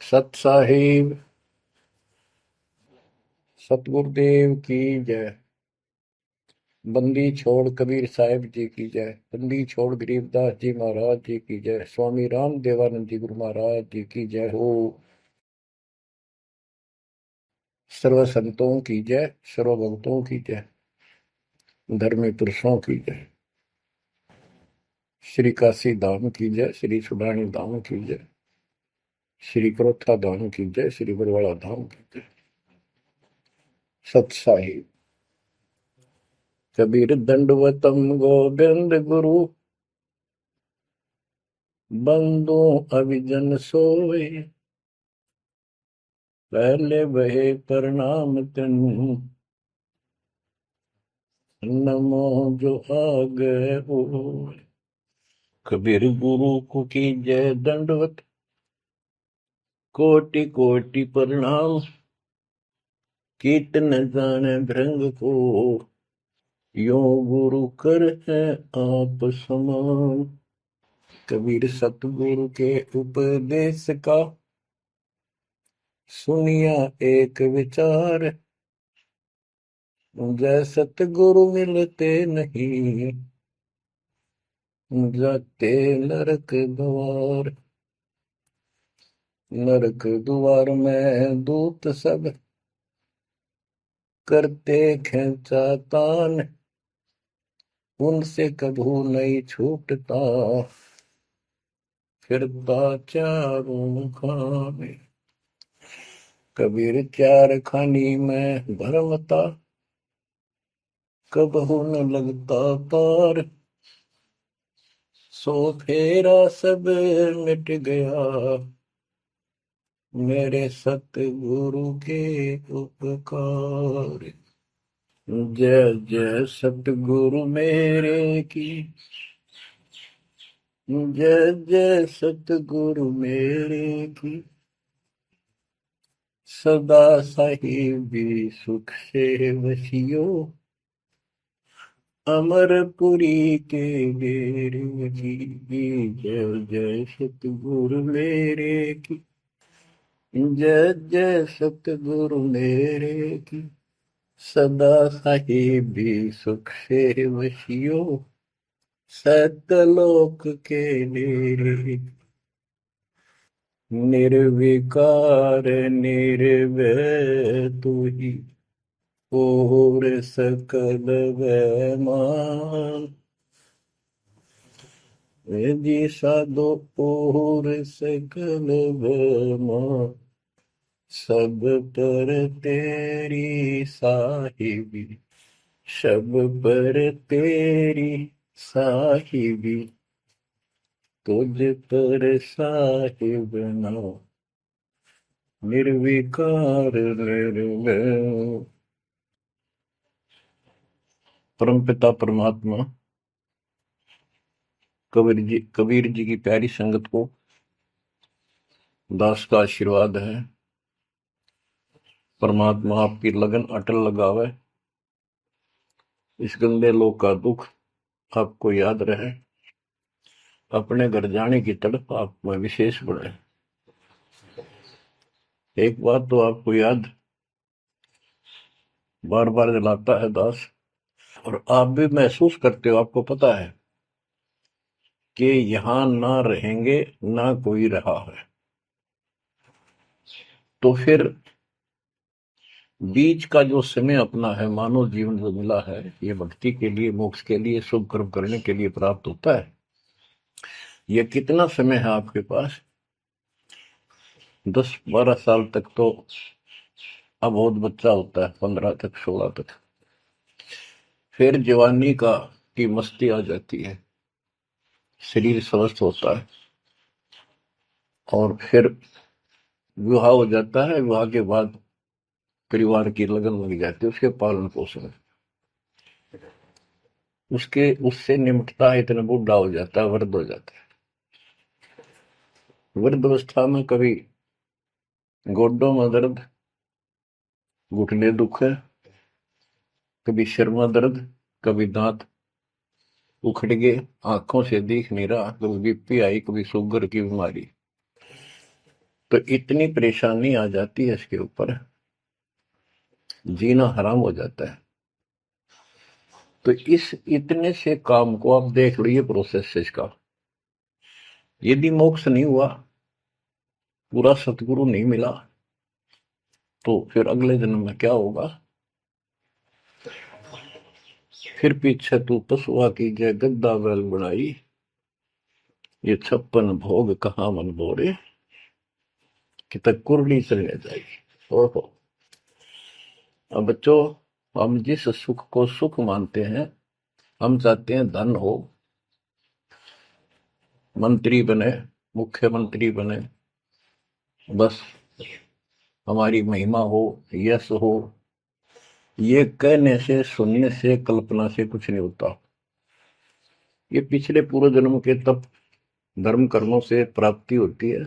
सत साहिब सतगुरुदेव की जय। बंदी छोड़ कबीर साहिब जी की जय। बंदी छोड़ गरीबदास जी महाराज जी की जय। स्वामी राम देवानंद जी गुरु महाराज जी की जय हो। सर्व संतों की जय, सर्व भक्तों की जय, धर्मी पुरुषों की जय। श्री काशी धाम की जय, श्री सुडानी धाम की जय, श्री क्रोथा धाम की जय, श्री बरवाड़ा धाम की जय। सत साहिब कबीर दंडवतम गोविंद गुरु, बंदो अभिजन सोए, पहले बहे प्रणाम तिन, नमो जो आगे हो। कबीर गुरु को की जय दंडवत, कोटि कोटि प्रणाम, कीर्तन जाने भृंग को, यो गुरु कर है आप समान। कबीर सतगुरु के उपदेश का, सुनिया एक विचार, जय सतगुरु मिलते नहीं, जाते नरक द्वार। नरक द्वार में दूत सब, करते खेचातान, उनसे कभू नहीं छूटता, फिरता चारों खाने। कबीर चार खानी में भरमता, कबहू न लगता पार, सो फेरा सब मिट गया, मेरे सतगुरु के उपकार। जय जय सतगुरु मेरे की, जय जय सतगुरु मेरे की, सदा साहिबी सुख से वसियो, अमरपुरी के डेरे की। जय जय सतगुरु मेरे की, जय जय सतगुरु मेरे की, सदा साहिबी सुख से वसियो, सतलोक के डेरे। निर्विकार निर्भय तू ही, और सकल वैमान, वेदी साधो और सकल वैमान, सब पर तेरी साहिबी, सब पर तेरी साहिबी, तुझ पर साहिब नाम, निर्विकार निर्भय। परमपिता परमात्मा कबीर जी की प्यारी संगत को दास का आशीर्वाद है। परमात्मा आपकी लगन अटल लगावे, इस गंदे लोक का दुख आपको याद रहे, अपने घर जाने की तड़प आप में विशेष बढ़े। एक बात तो आपको याद बार बार दिलाता है दास, और आप भी महसूस करते हो, आपको पता है कि यहां ना रहेंगे ना कोई रहा है, तो फिर बीच का जो समय अपना है, मानव जीवन जो मिला है, ये भक्ति के लिए, मोक्ष के लिए, शुभ कर्म करने के लिए प्राप्त होता है। ये कितना समय है आपके पास? 10-12 साल तक तो अब बहुत बच्चा होता है, 15 तक 16 तक, फिर जवानी की मस्ती आ जाती है, शरीर स्वस्थ होता है, और फिर विवाह हो जाता है। विवाह के बाद परिवार की लगन लग जाती है, उसके पालन पोषण, उससे निमटता है, इतना बूढ़ा हो जाता है, वृद्ध हो जाता है। वृद्ध अवस्था में कभी गोड्डों में दर्द, घुटने दुख है, कभी सिर में दर्द, कभी दांत उखड़ गए, आंखों से दिख नहीं रहा, कभी बीपी आई, कभी शुगर की बीमारी। तो इतनी परेशानी आ जाती है इसके ऊपर, जीना हराम हो जाता है। तो इस इतने से काम को आप देख लो, ये प्रोसेस है इसका। यदि मोक्ष नहीं हुआ, पूरा सतगुरु नहीं मिला, तो फिर अगले जन्म में क्या होगा? फिर पीछे तू पशुआ की जय गद्दा बैल बनाई, ये 56 भोग कहाँ मन बोरे, कि तक कुरली चलने जाएगी। ओहो। अब बच्चों, हम जिस सुख को सुख मानते हैं, हम चाहते हैं धन हो, मंत्री बने, मुख्यमंत्री बने, बस हमारी महिमा हो, यश हो। ये कहने से, सुनने से, कल्पना से कुछ नहीं होता। ये पिछले पूर्व जन्म के तप धर्म कर्मों से प्राप्ति होती है।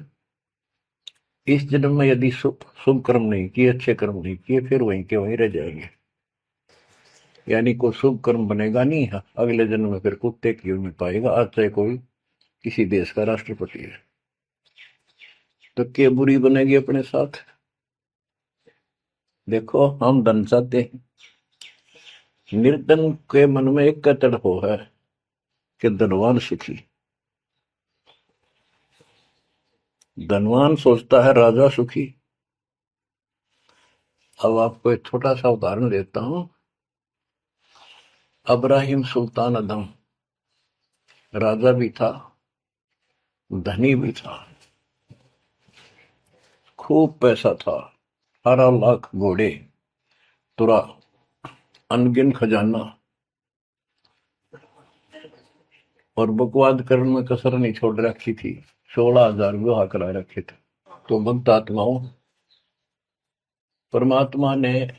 इस जन्म में यदि शुभ कर्म नहीं किए, अच्छे कर्म नहीं किए, फिर वहीं के वहीं रह जाएंगे। यानी कोई शुभ कर्म बनेगा नहीं है, अगले जन्म में फिर कुत्ते की में पाएगा, आज चाहे कोई किसी देश का राष्ट्रपति है। तो क्या बुरी बनेगी अपने साथ? देखो, हम धन चाहते हैं, निर्धन के मन में एक कतड़ हो है कि धनवान सुखी। धनवान सोचता है राजा सुखी। अब आपको एक छोटा सा उदाहरण देता हूं। अब्राहिम सुल्तान अदम राजा भी था, धनी भी था, खूब पैसा था, 18 लाख घोड़े, तुरा, अनगिन खजाना, और बकवाद करने में कसर नहीं छोड़ रखी थी। 16,000 विवाह करा रखे थे। तो भक्त आत्माओं, परमात्मा ने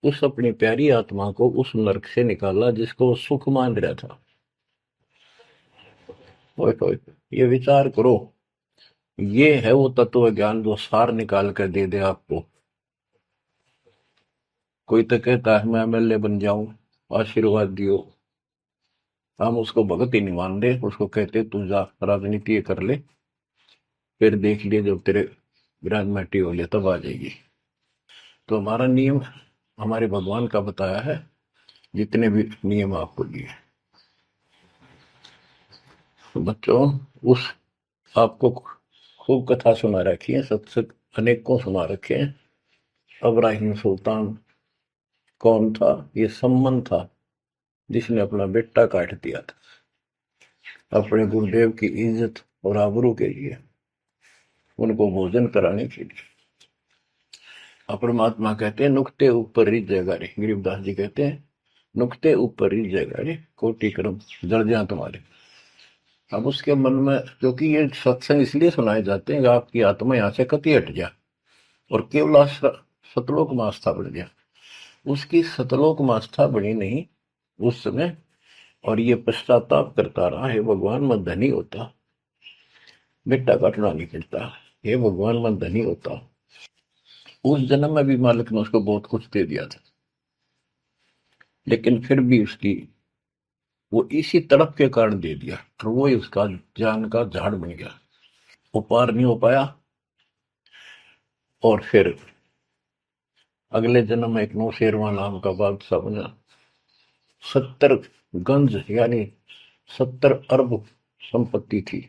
उस अपनी प्यारी आत्मा को उस नरक से निकाला जिसको वो सुख मान रहा था। ओए ओए, ये विचार करो, ये है वो तत्व ज्ञान जो सार निकाल कर दे दे आपको। कोई तो कहता है मैं एमएलए बन जाऊं, आशीर्वाद दियो। हम उसको भगत ही नहीं मान रहे, उसको कहते तू जा राजनीति कर ले, फिर देख लिए जब तेरे ग्रांड हो ले तब आ जाएगी। तो हमारा नियम हमारे भगवान का बताया है, जितने भी नियम आपको दिए। तो बच्चों, उस आपको खूब कथा सुना रखी है, सत्संग अनेकों सुना रखे हैं। अब्राहिम सुल्तान कौन था? ये सम्मन था जिसने अपना बेटा काट दिया था अपने गुरुदेव की इज्जत और आबरू के लिए, उनको भोजन कराने के लिए। परमात्मा कहते हैं नुक्ते ऊपर रिझ जाएगा रे, गरीबदास जी कहते हैं नुक्ते ऊपर रिझ जाएगा रे, कोटि कर्म जड़ जाए तुम्हारे। अब उसके मन में, क्योंकि ये सत्संग इसलिए सुनाए जाते हैं कि आपकी आत्मा यहाँ से कति हट जाए और केवल सतलोक में आस्था बढ़ जाए। उसकी सतलोक में आस्था बढ़ी नहीं उस समय, और ये पश्चाताप करता रहा, हे भगवान मैं धनी होता, बेटा काटना नहीं मिलता, हे भगवान मैं धनी होता। उस जन्म में भी मालिक ने उसको बहुत कुछ दे दिया था, लेकिन फिर भी उसकी वो इसी तड़प के कारण दे दिया, तो वो ही उसका ज्ञान का झाड़ बन गया, वो पार नहीं हो पाया। और फिर अगले जन्म में एक नौशेरवा नाम का बादशाह बना। 70 गंज यानी 70 अरब संपत्ति थी।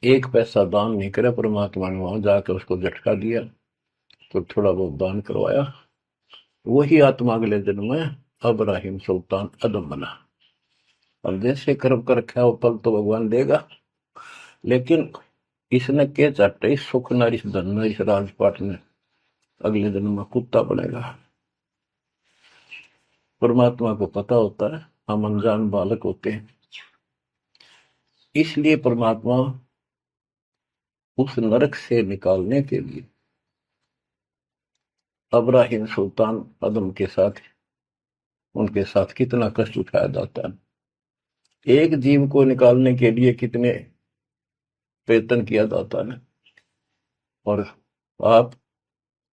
एक पैसा दान नहीं करे, परमात्मा ने वहां जाकर उसको झटका दिया तो थोड़ा बहुत दान करवाया। वही आत्मा अगले जन्म में अब्राहिम सुल्तान अदम बना। अब जैसे कर्म कर रखा है वो फल तो भगवान देगा, लेकिन इसने के चाटे इस सुख न इस धन न इस राजपाट में अगले जन्म में कुत्ता बनेगा। परमात्मा को पता होता है, हम अनजान बालक होते हैं। इसलिए परमात्मा उस नरक से निकालने के लिए अब्राहिम सुल्तान अदम के साथ, उनके साथ कितना कष्ट उठाया जाता है। एक जीव को निकालने के लिए कितने प्रयत्न किया जाता है। और आप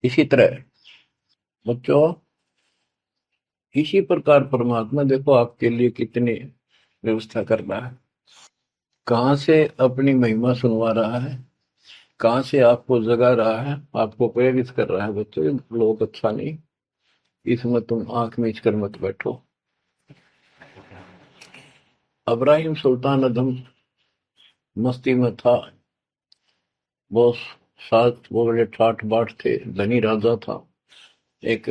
इसी तरह बच्चों, इसी प्रकार परमात्मा देखो आपके लिए कितनी व्यवस्था कर रहा है, कहां से अपनी महिमा सुनवा रहा है, कहाँ से आपको जगा रहा है, आपको प्रेरित कर रहा है, बच्चों ये लोग अच्छा नहीं, इसमें तुम आंख मीच कर मत बैठो। अब्राहिम सुल्तान अदम मस्ती में था, वो साथ वो बड़े ठाठ बाट थे, धनी राजा था। एक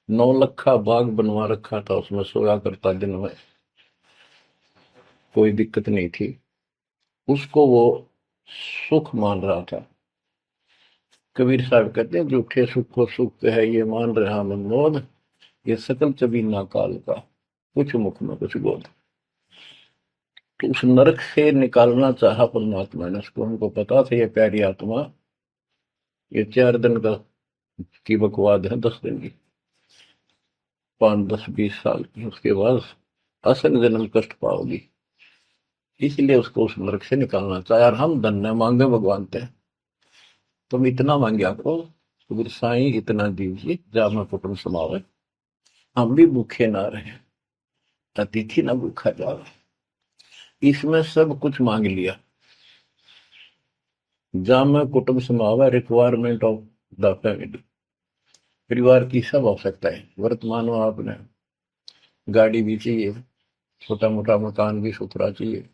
9 लखा बाग बनवा रखा था, उसमें सोया करता दिन में, कोई दिक्कत नहीं थी उसको, वो सुख मान रहा था। कबीर साहब कहते हैं झूठे सुख को सुख है ये मान रहा मनमोद, ये सकल चबीना काल का, कुछ मुख में कुछ बोध। तो उस नरक से निकालना चाहा परमात्मा ने उसको, उनको पता था ये प्यारी आत्मा ये 4 दिन का की बकवाद है, 10 दिन की, 5, 10, 20 साल की, उसके बाद असल जन्म कष्ट पाओगी, इसलिए उसको उस नरक से निकालना चाहे। और हम धन्य मांगे भगवान से, तुम इतना मांगे आपको, तो फिर साईं इतना दीजिए जा मैं कुटुंब समावे, हम भी भूखे ना रहे, अतिथि ना भूखा जावे। इसमें सब कुछ मांग लिया, जा मैं कुटुंब समावे, रिक्वायरमेंट ऑफ द फैमिली, परिवार की सब आवश्यकता है। वर्तमान में आपने गाड़ी भी चाहिए, छोटा मोटा मकान भी सुथरा चाहिए,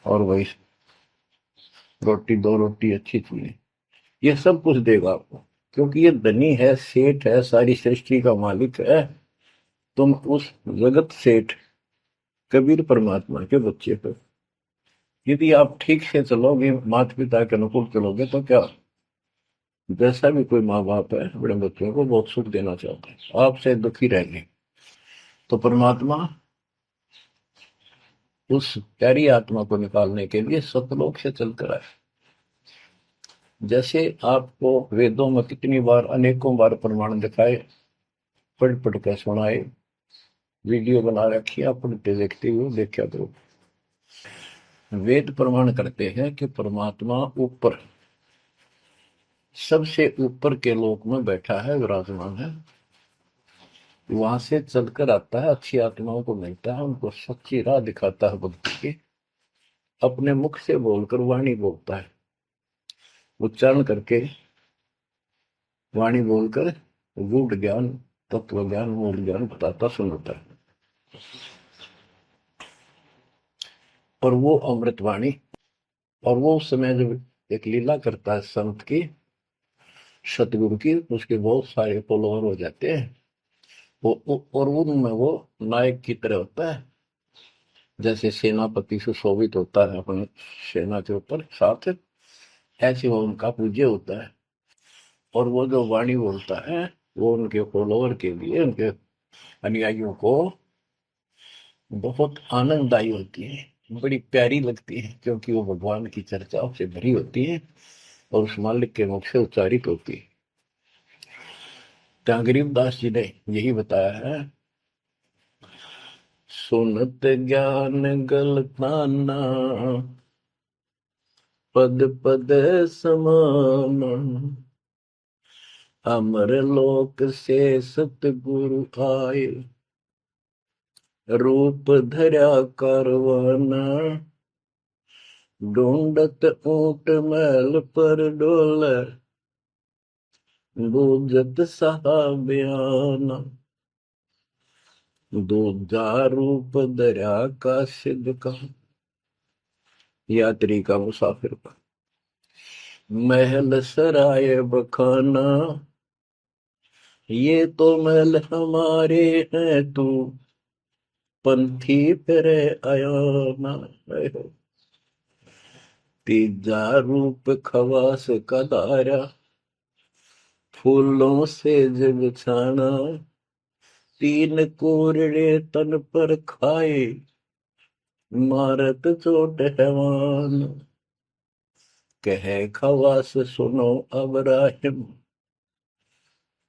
और वही रोटी 2 रोटी अच्छी चाहिए, ये सब कुछ देगा आपको, क्योंकि ये धनी है, सेठ है, सारी सृष्टि का मालिक है। तुम उस जगत सेठ कबीर परमात्मा के बच्चे हो। यदि आप ठीक से चलोगे, माता पिता के अनुकूल चलोगे, तो क्या, जैसा भी कोई माँ बाप है अपने बच्चों को बहुत सुख देना चाहते हैं, आपसे दुखी रहेंगे, तो परमात्मा उस प्यारी आत्मा को निकालने के लिए सतलोक से चलकर आए। जैसे आपको वेदों में कितनी बार, अनेकों बार प्रमाण दिखाए, पढ़ पढ़ कर सुनाए, वीडियो बना रखी है, आप पढ़ते देखते हुए देखा करो। वेद प्रमाण करते हैं कि परमात्मा ऊपर, सबसे ऊपर के लोक में बैठा है, विराजमान है, वहां से चलकर आता है, अच्छी आत्माओं को मिलता है, उनको सच्ची राह दिखाता है भक्ति की, अपने मुख से बोलकर वाणी बोलता है, उच्चारण करके वाणी बोलकर गूढ़ ज्ञान, तत्व ज्ञान, मूल ज्ञान बताता सुनाता है। और वो अमृतवाणी, और वो उस समय जब एक लीला करता है संत की, सतगुरु की, उसके बहुत सारे फॉलोअर हो जाते हैं, और उनमें वो नायक की तरह होता है, जैसे सेनापति सुशोभित होता है अपने सेना के ऊपर साथ, ऐसे वो उनका पूज्य होता है। और वो जो वाणी बोलता है, वो उनके फॉलोअर के लिए, उनके अनुयायियों को बहुत आनंददायी होती है, बड़ी प्यारी लगती है, क्योंकि वो भगवान की चर्चाओं से भरी होती है और उस मालिक के मुख से उच्चारित होती है। तो गरीबदास जी ने यही बताया है, सुनत ज्ञान गलताना, पद पद समान, अमर लोक से सतगुरु आए, रूप धरा करवाना, ढूंढत ऊंट महल पर डोल, बूझत साहबियाना, दूजा रूप धरा का सिद्ध का, यात्री का, मुसाफिर का, महल सराय बखाना, ये तो महल हमारे हैं, तू पंथी फिर आयाना। तीजा रूप खवास का दारा, फूलों से जब छाना, 3 कोरड़े तन पर खाए, मारत चोट हैवान, कहे खवास सुनो अबराहिम,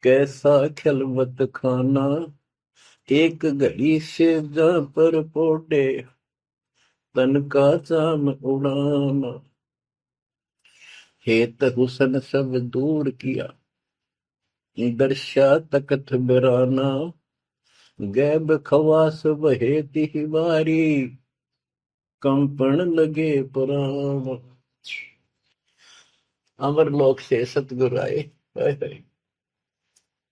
कैसा खिलवत खाना, एक घड़ी से जा पर पोटे, तन का चाम उड़ाना, हेत हुसन सब दूर किया, दर्शा तकत बिराना, गैब खवास बहे तिहवारी, कंपन लगे पुराण। अमर लोक से सतगुरु आए, हाय हाय।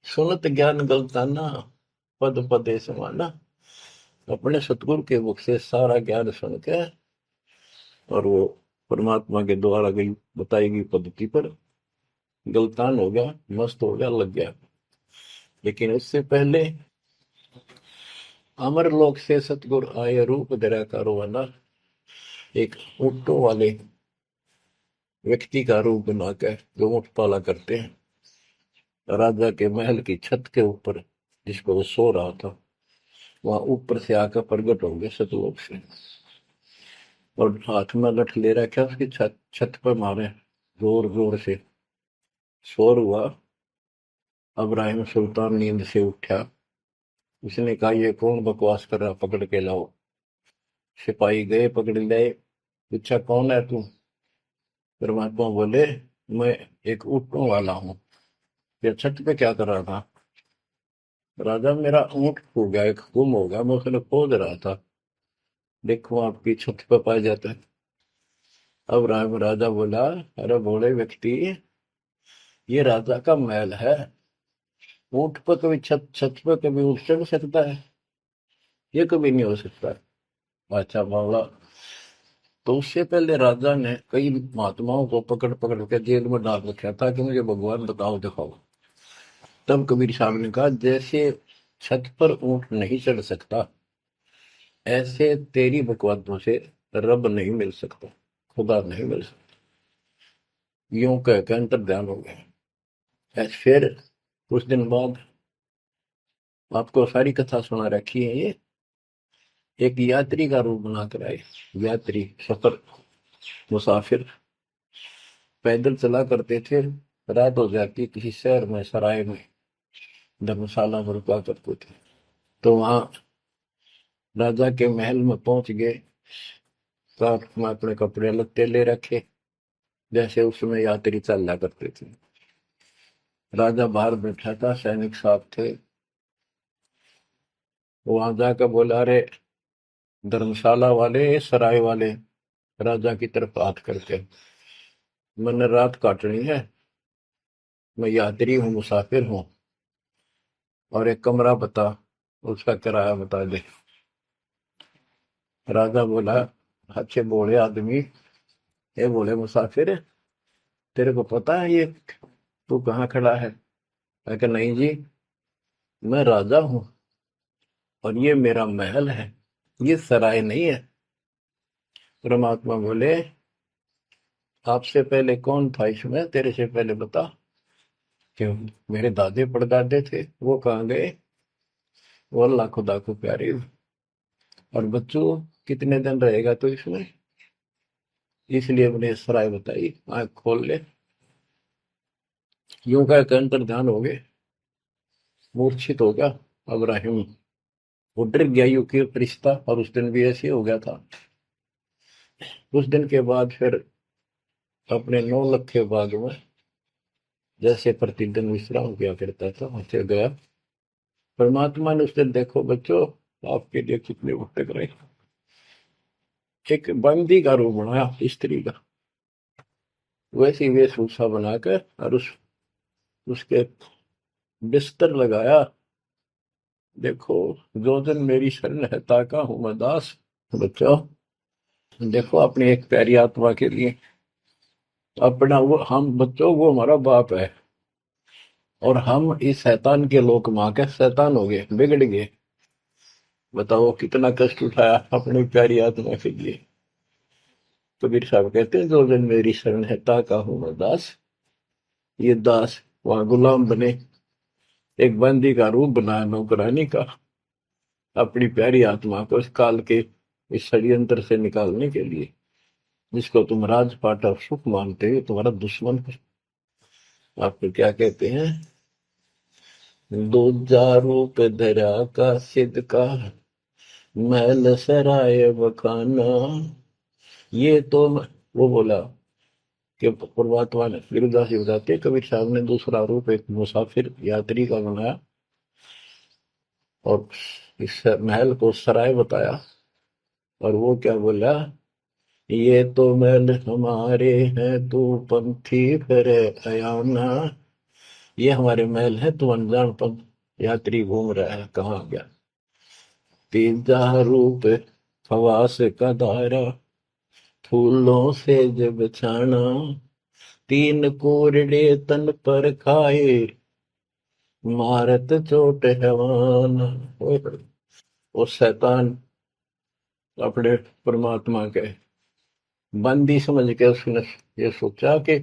सुनत ज्ञान गलताना, पद पदे समाना। अपने सतगुरु के मुख से सारा ज्ञान सुन के और वो परमात्मा के द्वारा गई बताई गई पद्धति पर गलतान हो गया, मस्त हो गया, लग गया। लेकिन उससे पहले अमर लोक से सतगुरु आए, रूप धरा कारोबाना। एक ऊँटों वाले व्यक्ति का रूप बनाकर जो ऊँट पाला करते हैं, राजा के महल की छत के ऊपर जिस पर वो सो रहा था, वहां ऊपर से आकर प्रकट हो गए सतलोक से, और हाथ में लठ ले रखा, उसकी छत छत पर मारे जोर जोर से। शोर हुआ। अब्राहिम सुल्तान नींद से उठा। उसने कहा, ये कौन बकवास कर रहा, पकड़ के लाओ। सिपाही गए, पकड़ लाए। पूछा, कौन है तू? परमात्मा बोले, मैं एक ऊँटों वाला हूँ। ये छत पे क्या कर रहा था? राजा, मेरा ऊँट खो गया, एक गुम हो गया, मैं उसने खोज रहा था, देखो आपकी छत पे पाया जाता है। अब राजा बोला, अरे भोले व्यक्ति, ये राजा का महल है, ऊँट पर कभी छत छत पर कभी ऊँट चढ़ सकता है? ये कभी नहीं हो सकता। अच्छा बावला। तो उससे पहले राजा ने कई महात्माओं को पकड़ पकड़ के जेल में डाल रखा था कि मुझे भगवान बताओ, दिखाओ। तब कबीर साहब ने कहा, जैसे छत पर ऊँट नहीं चढ़ सकता, ऐसे तेरी बकवादों से रब नहीं मिल सकता, खुदा नहीं मिल सकता। यूं कहकर अंतर ध्यान हो गया। फिर कुछ दिन बाद, आपको सारी कथा सुना रखी है, ये एक यात्री का रूप बनाकर आए। यात्री, सफर, मुसाफिर पैदल चला करते थे। रात हो जाती, किसी शहर में, सराय में, धर्मशाला में रुका करते थे। तो वहां राजा के महल में पहुंच गए। साथ में अपने कपड़े लत्ते ले रखे, जैसे उसमें यात्री चला करते थे। राजा बाहर बैठा था, सैनिक साहब थे। वहां जाकर बोला, अरे धर्मशाला वाले, सराय वाले, राजा की तरफ हाथ करके, मैंने रात काटनी है, मैं यात्री हूँ, मुसाफिर हूँ, और एक कमरा बता, उसका किराया बता दे। राजा बोला, अच्छे बोले आदमी, ये बोले मुसाफिर, तेरे को पता है ये तू कहाँ खड़ा है? मैं कहा, नहीं जी, मैं राजा हूँ और ये मेरा महल है, ये सराय नहीं है। परमात्मा बोले, आपसे पहले कौन था इसमें, तेरे से पहले बता। क्यों? मेरे दादे परदादे थे, वो कहाँ गए? वो अल्लाह खुदा को प्यारे। और बच्चों, कितने दिन रहेगा तो इसमें? इसलिए मैंने सराय बताई, आंख खोल ले। यूं कह के अंतर ध्यान हो गए, मूर्छित हो गया अब्राहिम। वो डर गया, यूं की रिश्ता, और उस दिन भी ऐसे हो गया था। उस दिन के बाद फिर अपने 9 लखे बाग में जैसे प्रतिदिन विश्राम किया करता था, वहां गया। परमात्मा ने उस दिन, देखो बच्चों, आपके लिए कितने भटक रहे, एक बंदी का रूप बनाया, स्त्री का, वैसी वेशभूषा बनाकर, और उसके बिस्तर लगाया। देखो, जो दिन मेरी शरण है, ताका हूं मैं दास। बच्चों, देखो अपनी एक प्यारी आत्मा के लिए अपना, वो हम बच्चों, वो हमारा बाप है, और हम इस शैतान के लोक में आके शैतान हो गए, बिगड़ गए। बताओ कितना कष्ट उठाया अपनी प्यारी आत्मा के लिए। कबीर साहब कहते हैं, जो दिन मेरी शरण है, ताका हूं मैं दास। ये दास वहां गुलाम बने, एक बंदी का रूप बनाया, नौकरानी का, अपनी प्यारी आत्मा को इस काल के इस षड्यंत्र से निकालने के लिए। जिसको तुम राजपाट और सुख मानते हो, तुम्हारा दुश्मन है। आपको क्या कहते हैं? दूजा रूप धरा का सिद्ध का, महल सराय बखाना। ये तो वो बोला कि परमात्मा ने, गिरिदास जी बताते, कबीर साहब ने दूसरा रूप एक मुसाफिर यात्री का बनाया, और इस महल को सराय बताया। और वो क्या बोला ये तो महल हमारे हैं, तू पंथी फिर अयाना। ये हमारे महल है, तू अनजान पंथ यात्री घूम रहा है, कहाँ गया। तीजा रूप खवास का दायरा, फूलों से जब छाना। तीन कोरडे तन पर खाए, मारत चोट हैवान। वो शैतान अपने परमात्मा के बंदी समझ के उसने ये सोचा कि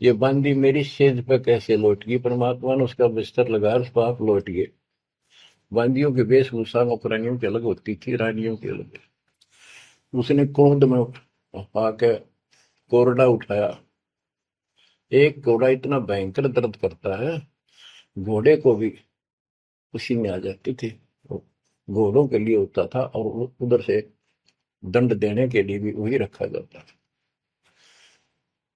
ये बंदी मेरी सेज पे कैसे लौट गई। परमात्मा ने उसका बिस्तर लगाया, उस पर आप लौट गए। बंदियों की वेशभूषा नौकरानियों की अलग होती थी, रानियों की अलग। उसने क्रोध में आके कोरडा उठाया। एक घोड़ा इतना भयंकर दर्द करता है, घोड़े को भी पसीने आ जाती थी। वो घोड़ों के लिए होता था, और उधर से दंड देने के लिए भी वही रखा जाता था।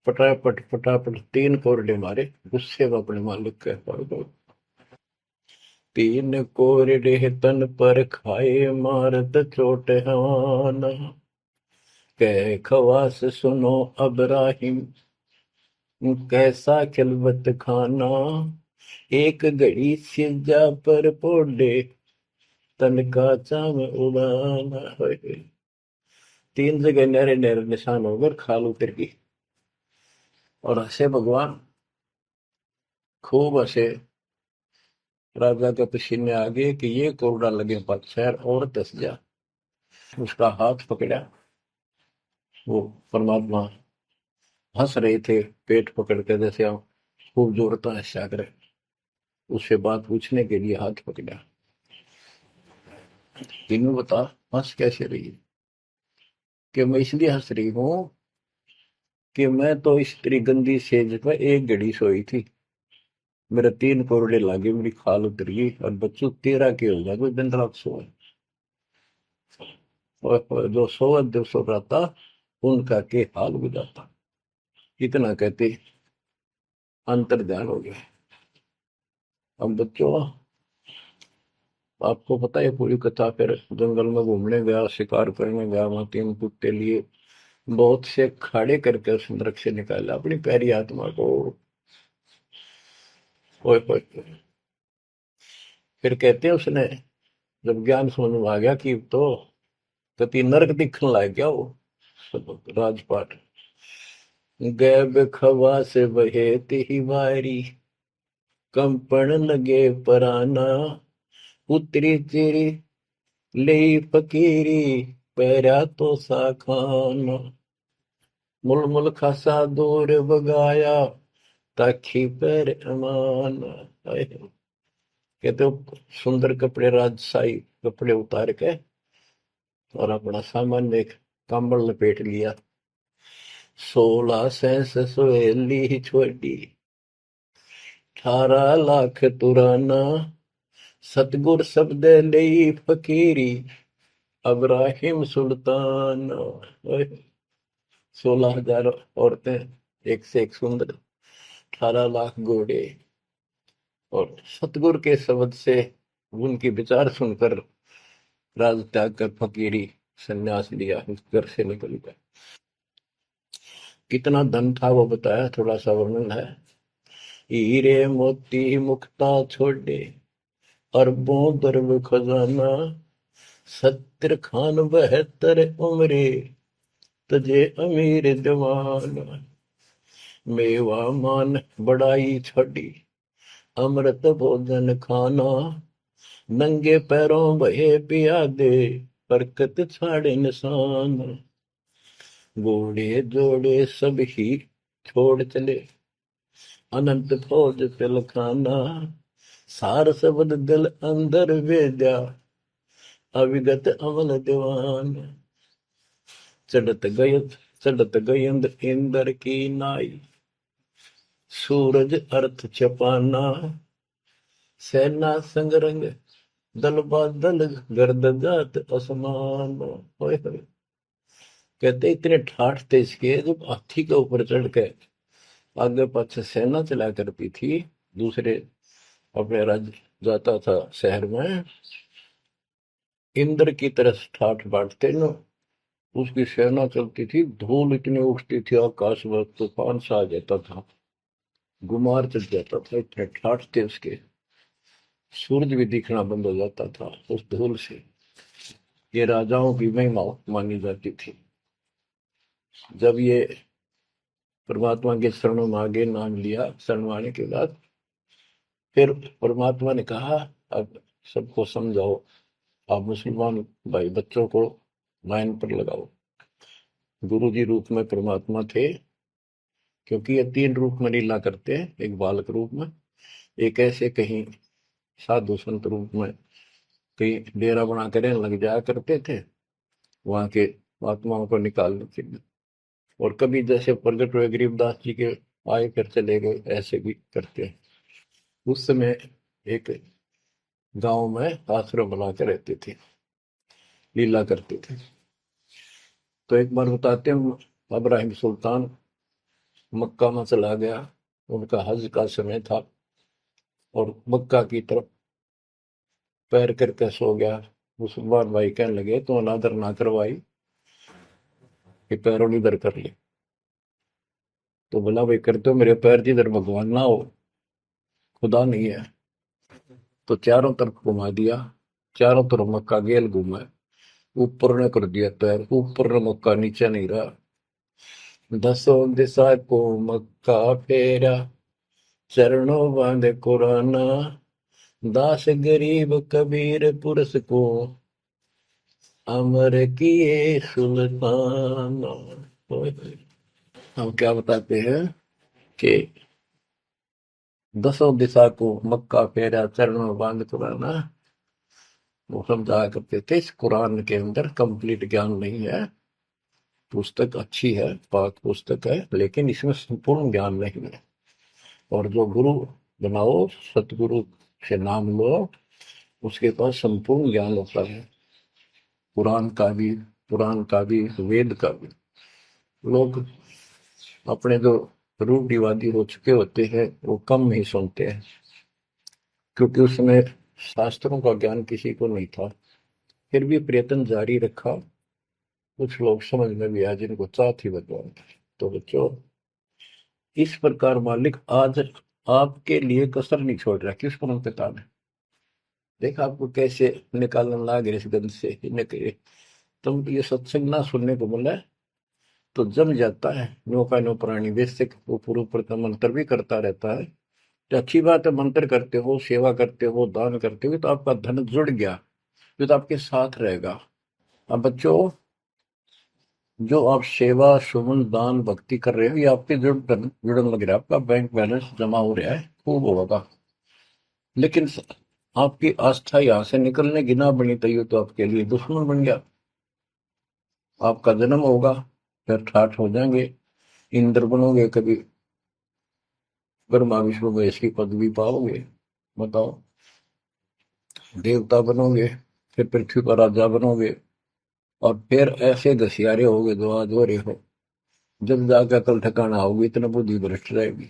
फटाफट फटाफट तीन कोरडे मारे, गुस्से में अपने मालिक के पड़ गए। तीन कोरडे तन पर खाए, मारत चोट हवाना। कह खवास सुनो अबराहिम, कैसा खिलवत खाना। एक घड़ी सिजा पर पोडे, तन का चाम उड़ाना। तीन जगह नहरे नहरे निशान होकर खाल उतर गई। और हंसे भगवान, खूब हंसे। राजा के पसीने आ गए कि ये कोरडा लगे पत्थर और दस जा। उसका हाथ पकड़ा। वो परमात्मा हंस रहे थे, पेट पकड़ के, जैसे हम खूब जोरता हंसा करे। उससे बात पूछने के लिए हाथ पकड़ा। तीनों बता, हंस कैसे रही है। कि मैं इसलिए हंस रही हूं कि मैं तो इस तेरी गंदी सेज पे एक घड़ी सोई थी, मेरे तीन कोरडे लागे, मेरी खाल उतर गई, और बच्चों तेरा के हो गया कोई दिन रात सोए। और जो सोवत जो सो रहा था, उनका के हाल गुजारता। इतना कहते अंतर ध्यान हो गया। अब बच्चों, आपको पता है पूरी कथा। फिर जंगल में घूमने गया, शिकार करने गया, वहां तीन कुत्ते लिए, बहुत से खाड़े करके उस नरक से निकाला अपनी प्यारी आत्मा को। ओए ओए ओए। फिर कहते हैं उसने जब ज्ञान समझ में आ गया कि तो कति नरक दिखने लग गया वो राजपाट। गैब खवा से बहे ही वारी, कंपन लगे पराना। उतरी चिरी ले फकीरी, पैरा तो सा खाना। मुलमुल खासा दूर बगाया, ताखी पैर अमान। कहते हो सुंदर कपड़े, राजशाही कपड़े उतार के, और अपना सामान एक कंबल लपेट लिया। 16 सहेली छोड़ी, 18 लाख तुराना। सतगुर शब्द लई फकीरी, अब्राहिम सुल्तान। 16,000 औरतें, एक से एक सुंदर, 18 लाख घोड़े, और सतगुरु के शब्द से उनकी विचार सुनकर राज त्याग कर फकीरी संन्यास लिया, घर से निकल गया। कितना धन था वो बताया, थोड़ा सा वर्णन है। हीरे मोती मुक्ता छोड़े, अरबों दरब खजाना। 70 खान 72 उम्रे, तजे अमीर जवान। मेवा मान बड़ाई छोड़ी, अमृत भोजन खाना। नंगे पैरों बहे पियादे, बरकत छाड़े निशान। घोड़े जोड़े सब ही छोड़ चले, अनंत फौज पिलखाना। सार शब्द दिल अंदर वेद्या, अविगत अमल दीवान। चढ़त गयंद इंद्र की नाई, सूरज अर्थ छपाना। सेना संगरंग दल बादल, गर्द जात असमान। होए होए। कहते इतने ठाठ थे इसके, जब हाथी के ऊपर चढ़ के आगे पाछे सेना चला करती थी, दूसरे अपने राज्य जाता था शहर में, इंद्र की तरह ठाठ बांटते न, उसकी सेना चलती थी, धूल इतनी उठती थी आकाश में, तूफान सा आ जाता था, गुमार चढ़ जाता था, इतने ठाठ थे उसके, सूरज भी दिखना बंद हो जाता था उस धूल से। ये राजाओं की महिमा मानी जाती थी। जब ये परमात्मा के शरणों में आगे नाम लिया, शरण आने के बाद फिर परमात्मा ने कहा, अब सबको समझाओ, आप मुसलमान भाई बच्चों को लाइन पर लगाओ। गुरु जी रूप में परमात्मा थे, क्योंकि ये तीन रूप में लीला करते हैं, एक बालक रूप में, एक ऐसे कहीं साधु संत रूप में कहीं डेरा बना कर लग जाया करते थे वहां के आत्माओं को निकालने के लिए, और कभी जैसे प्रगट हुए गरीबदास जी के आए कर चले गए, ऐसे भी करते हैं। उस समय एक गांव में आश्रम बना कर रहते थे, लीला करते थे। तो एक बार बताते हैं, इब्राहिम सुल्तान मक्का में चला गया, उनका हज का समय था, और मक्का की तरफ पैर करके सो गया। मुसलमान भाई कहने लगे तो अनादर ना करवाई कि पैरों इधर कर ले। तो बोला, भाई करते हो मेरे पैर जिधर भगवान ना हो, खुदा नहीं है। तो चारों तरफ घुमा दिया, चारों तरफ मक्का गेल घूमा, ऊपर ने कर दिया पैर, ऊपर ने मक्का, नीचे नहीं रहा। दसों दिशा को मक्का फेरा, चरणों बांधे कुराना, दास गरीब कबीर पुरस को, अमर किए सुल्तान। हम क्या बताते हैं कि दसों दिशा को मक्का फेरा, चरणों में बांध कुराना, वो समझाया करते थे। इस कुरान के अंदर कंप्लीट ज्ञान नहीं है, पुस्तक अच्छी है, पाक पुस्तक है, लेकिन इसमें संपूर्ण ज्ञान नहीं है। और जो गुरु बनाओ, सतगुरु से नाम लो, उसके पास संपूर्ण ज्ञान होता है, कुरान का भी, पुराण का भी, वेद का भी। लोग अपने जो रूढ़िवादी हो चुके होते हैं, वो कम ही सुनते हैं, क्योंकि उसमें शास्त्रों का ज्ञान किसी को नहीं था। फिर भी प्रयत्न जारी रखा, कुछ लोग समझ में भी आया जिनको चाह थी भगवान। तो बच्चों, इस प्रकार मालिक आज आपके लिए कसर नहीं छोड़ रहा। किस पर पिता ने देखा आपको कैसे निकालने लग रहे इस गंध से, तुम ये सत्संग ना सुनने को बोला तो जम जाता है। नो का नो प्राणी वैसे ऊपर ऊपर का मंत्र भी करता रहता है, तो अच्छी बात है, मंत्र करते हो, सेवा करते हो, दान करते हो, तो आपका धन जुड़ गया, जो तो आपके साथ रहेगा। अब बच्चों, जो आप सेवा, सुमन, दान, भक्ति कर रहे हो, ये आपके जुड़न लग रहा है, आपका बैंक बैलेंस जमा हो रहा है, खूब होगा। लेकिन आपकी आस्था यहाँ से निकलने की ना बनी तो ये तो आपके लिए दुश्मन बन गया। आपका जन्म होगा, फिर ठाठ हो जाएंगे, इंद्र बनोगे, कभी ब्रह्मा विष्णु महेश की पदवी पाओगे, बताओ, देवता बनोगे, फिर पृथ्वी पर राजा बनोगे, और फिर ऐसे घसियारे होगे जो आज हो रहे हो, जब जाकर कल ठिकाना होगी, इतना बुद्धि भ्रष्ट रहेगी।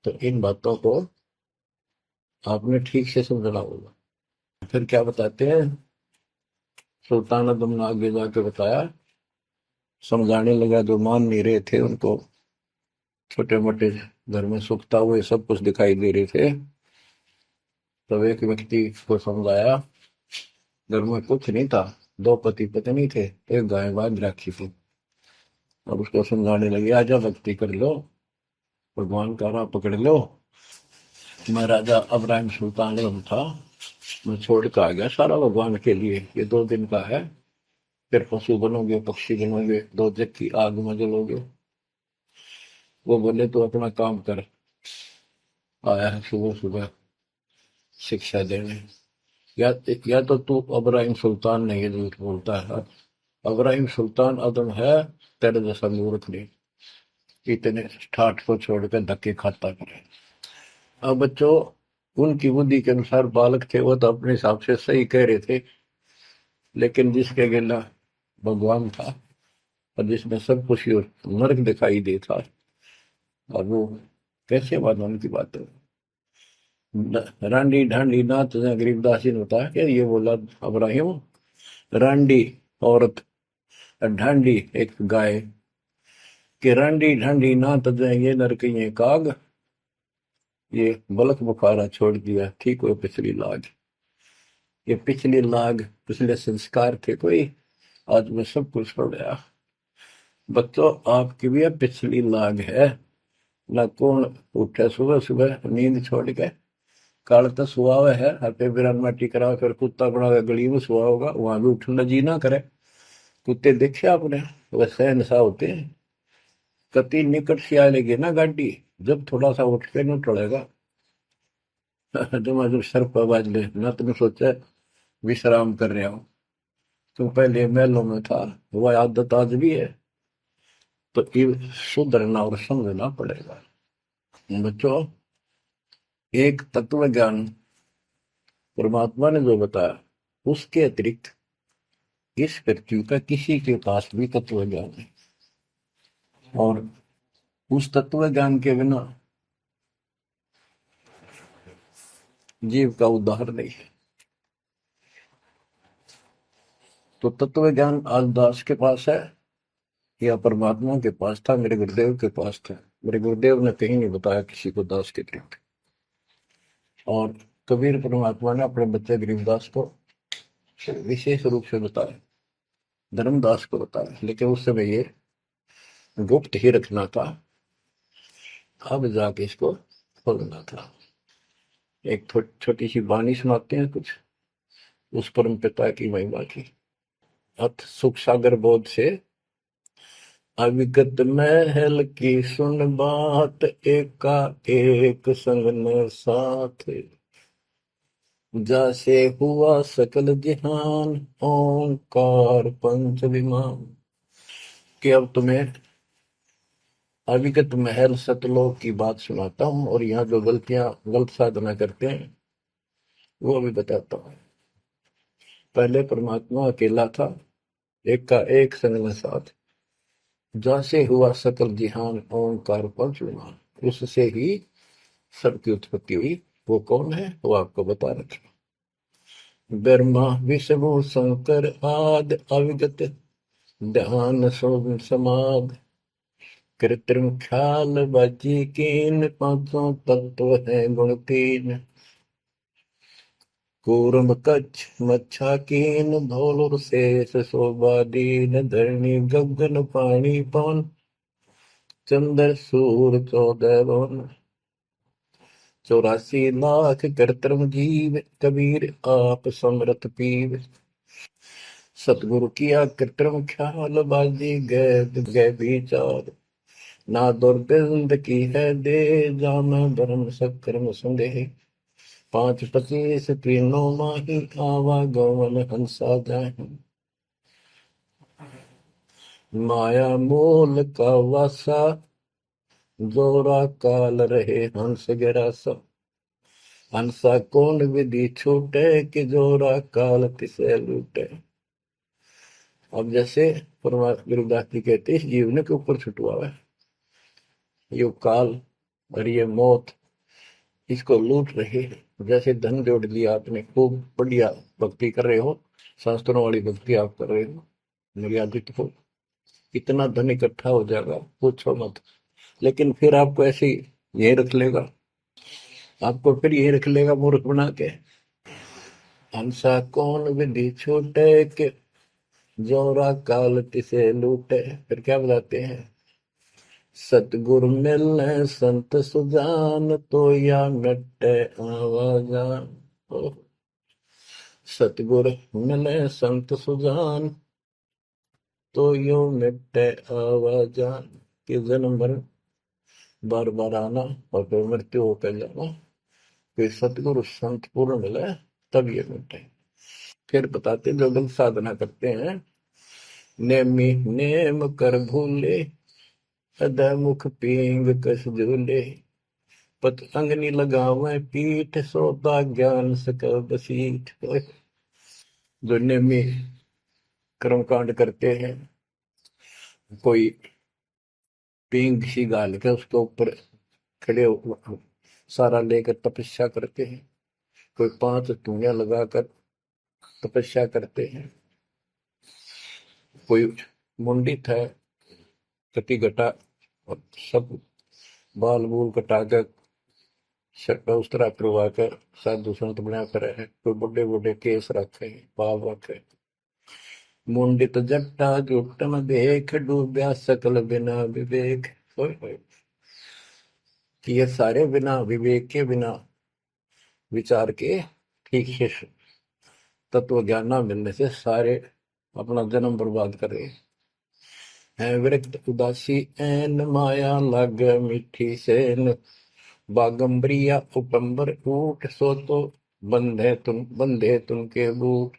तो इन बातों को आपने ठीक से समझना होगा। फिर क्या बताते हैं, सुल्तान आदम ने आगे जाके बताया, समझाने लगा, जो मान नहीं रहे थे उनको, छोटे मोटे घर में सुखता हुए सब कुछ दिखाई दे रहे थे। तब एक व्यक्ति को समझाया, घर में कुछ नहीं था, दो पति पत्नी थे, एक गाय बांध रखी थी। और उसको समझाने लगे, आजा भक्ति कर लो, भगवान का राह पकड़ लो। मैं राजा इब्राहिम सुल्तान आजम था, मैं छोड़ कर आ गया सारा भगवान के लिए, ये 2 दिन का है, फिर पशु बनोगे, पक्षी बनोगे, दो जग की आग में जलोगे। वो बोले, तो अपना काम कर, आया है सुबह सुबह शिक्षा देने। या तो तू इब्राहिम सुल्तान नहीं है, झूठ बोलता है। इब्राहिम सुल्तान आदम है, तेरे जैसा मूर्ख नहीं, इतने ठाठ को छोड़कर धक्के खाता करे। अब बच्चों, उनकी बुद्धि के अनुसार बालक थे, वो तो अपने हिसाब से सही कह रहे थे, लेकिन जिसके गिला भगवान था, और जिसमें सब कुछ नरक दिखाई देता, और वो कैसे भगवान की बात है। रांडी ढांडी नाथ गरीबदास जी ने बताया कि ये बोला इब्राहिम, रांडी औरत ढांडी एक गाय कि रांडी ढांडी ना तजे ये नर ये काग, ये बलक बुखारा छोड़ दिया ठीक हो पिछली लाग। ये पिछली लाग पिछले संस्कार थे कोई, आज मैं सब कुछ छोड़ गया। बच्चों आपकी भी अब पिछली लाग है ना। कौन उठे सुबह सुबह नींद छोड़ के, काल तो सुहावे है हटे बिरान माटी करा कर कुत्ता बना के गली में सुहा होगा, वहां भी उठना जी ना करे। कुत्ते देखे आपने, वैसे इंसान होते हैं। कति निकट से आ लेगी ना गाड़ी, जब थोड़ा सा उठ के न टलेगा जब सर पर बाज ले ना, तुम सोचा विश्राम कर रहे हो। तुम पहले महलों में था, वह आदत आज भी है, तो ये सुधरना और समझना पड़ेगा। बच्चों एक तत्व ज्ञान परमात्मा ने जो बताया, उसके अतिरिक्त इस पृथ्वी का किसी के पास भी तत्व ज्ञान नहीं, और उस तत्व ज्ञान के बिना जीव का उद्धार नहीं है। तो तत्व ज्ञान आज दास के पास है या परमात्मा के पास था? मेरे गुरुदेव के पास था। मेरे गुरुदेव ने कहीं नहीं बताया किसी को दास के अतिरिक्त। और कबीर परमात्मा ने अपने बच्चे गरीबदास को विशेष रूप से बताया, धर्मदास को बताया, लेकिन उस समय ये गुप्त ही रखना था, अब जाके इसको खोलना था। एक छोटी सी वाणी सुनाते हैं कुछ उस परम पिता की महिमा की। अथ सुख सागर बोध से अविगत महल की सुन बात, एका एक संग न साथ, जैसे हुआ सकल जहान, ओंकार पंच विमान। कि अब तुम्हें अविगत महल सतलोक की बात सुनाता हूं, और यहाँ जो गलत साधना करते हैं वो भी बताता हूं। पहले परमात्मा अकेला था, एक का एक संग में साथ, जैसे हुआ सकल जिहान, ओंकार पंच विमान। उससे ही सबकी उत्पत्ति हुई। वो कौन है वो आपको बता रखा। ब्रह्मा विष्णु शंकर आदि, अविगत ध्यान समाध, कृत्रिम ख्याल बाजी कीन, पांचों तत्व है गुण तीन। कूर्म कच्छ मच्छा कीन, धौल शेष शोभा दीन, धरणी गगन पानी पवन, चंद्र सूर 14 भुवन। 84 लाख कृत्रिम जीव, कबीर आप समरथ पीव। सतगुरु किया कृत्रिम ख्याल, बाजी गए विचार, ना दुर्बिंद की है दे, जाना धर्म सक्रम संदेह। 5 25 तीनों माही, आवागमन हंसा जाए, माया मूल का वासा, जोरा काल रहे हंस गिरासा। हंसा कौन विधि छूटे, कि जोरा काल तिसे लूटे। अब जैसे परमात्मा गुरुदास जी कहते हैं, इस जीवन के ऊपर छुटवा है ये काल और ये मौत, इसको लूट रहे हैं। जैसे धन जोड़ लिया आपने, खूब बढ़िया भक्ति कर रहे हो, शास्त्रों वाली भक्ति आप कर रहे हो, मर्यादित हो, इतना धन इकट्ठा हो जाएगा पूछो मत। लेकिन फिर आपको ऐसे यही रख लेगा, आपको फिर यही रख लेगा मूर्ख बना के। हंसा कौन विधि छूटे, के जोरा काल तिसे लूटे। फिर क्या बताते हैं, सतगुरु मिलने संत सुजान, तो या मिटे आवाजान। सतगुरु मिले संत सुजान, तो यो मिटे आवाजान। कि जन्म मरण बार बार आना और फिर मृत्यु होकर जाना, फिर सतगुरु संत पूर्ण मिले तब ये मिटे। फिर बताते जो लोग साधना करते हैं, नेमी नेम कर भूले, हृदय मुख पींग कस झूले, पत अंगनी लगावे पीठ, सोता ज्ञान सकल बसीठ। जो नेमी कर्मकांड करते हैं, कोई पींग सी गाल के उसके ऊपर खड़े सारा लेकर तपस्या करते हैं, कोई 5 धूनिया लगाकर तपस्या करते हैं, कोई मुंडित है, कटी घटा, और सब बाल बूल कटा कर छठा उस तरह करवा कर साधु संत बना कर है। कोई बड़े बड़े केस रखे, बाल रखे। मुंडित जट्टा जुटन देख, डूबया सकल बिना विवेक। होय होय। कि ये सारे बिना विवेक के, बिना विचार के, ठीक से तत्व ज्ञान न मिलने से सारे अपना जन्म बर्बाद कर रहे हैं। विरक्त उदासी ऐन माया लग, मीठी सेन बागंबरिया उपंबर ऊट, सो तो बंधे तुम के बूट।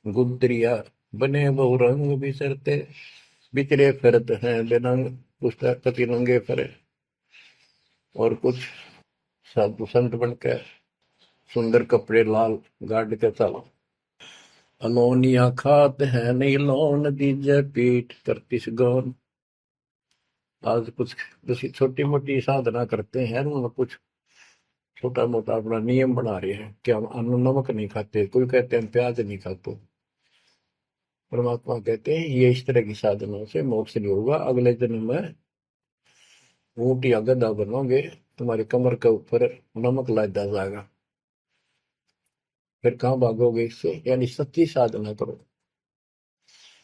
गुदरिया बने बहु रंग बिसरते, बिचरे फिरत हैं बेरंग। पुस्तक कति रंगे फरे। और कुछ साधु संत बनकर सुंदर कपड़े लाल गाड़ के चलो। अलोनिया खात है नहीं लोन, दीजे पीठ करती गौन। आज कुछ किसी छोटी मोटी साधना करते हैं, उनमें कुछ छोटा मोटा अपना नियम बना रहे हैं कि हम अन्न नमक नहीं खाते, कोई कहते हैं प्याज नहीं खाते। परमात्मा कहते हैं ये इस तरह की साधनों से मोक्ष नहीं होगा, अगले जन्म में ऊंट या गधा बनोगे, तुम्हारी कमर के ऊपर नमक लादा जाएगा। फिर कहाँ भागोगे इससे? यानी सच्ची साधना करो।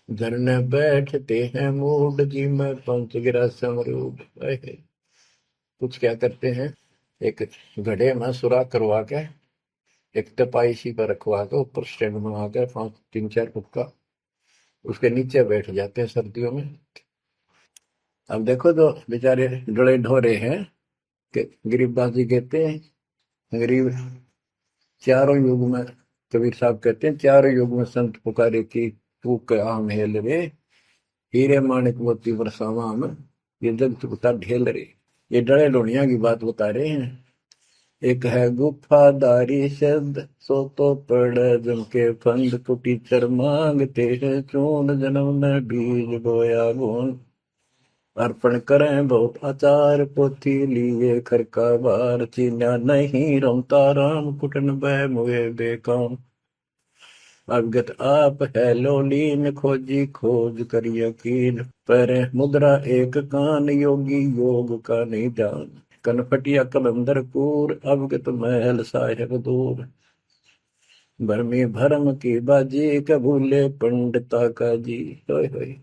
झरने बैठते हैं मूड जी में, पंच गिरा समरूप। कुछ क्या करते हैं, एक घड़े में सुराख करवा के, एक तपाई सी पर रखवा के, ऊपर स्टैंड बना के 3-4 फुट का, उसके नीचे बैठ जाते हैं सर्दियों में। अब देखो तो बेचारे डरे ढोरे हैं कि गरीबबाजी कहते हैं। गरीब चारों युग में, कबीर साहब कहते हैं, चारों युग में संत पुकारे की तू आम हेल रे, हीरे माणिक मोती बरसावा में, ये जग चुकता ढेल रे। ये डरे लोनिया की बात बता रहे हैं। एक है गुफादारी शब्द, सो तो पड़ जम के फंद, कुटीचर मांगते हैं चून, जन्म में बीज बोया गुण। अर्पण करें बहुत आचार, पोथी लिए खरका बार, चीन्या नहीं रमता राम, कुटन बह मुए बेकाम। अवगत आप है लोलीन, खोजी खोज कर यकीन, पर मुद्रा एक कान, योगी योग का नहीं जान। कनफटिया कलंदर पूर, अवगत महल साहेब दूर। भरमी भरम की बाजी, कबूले पंडिता का जी। होय होय।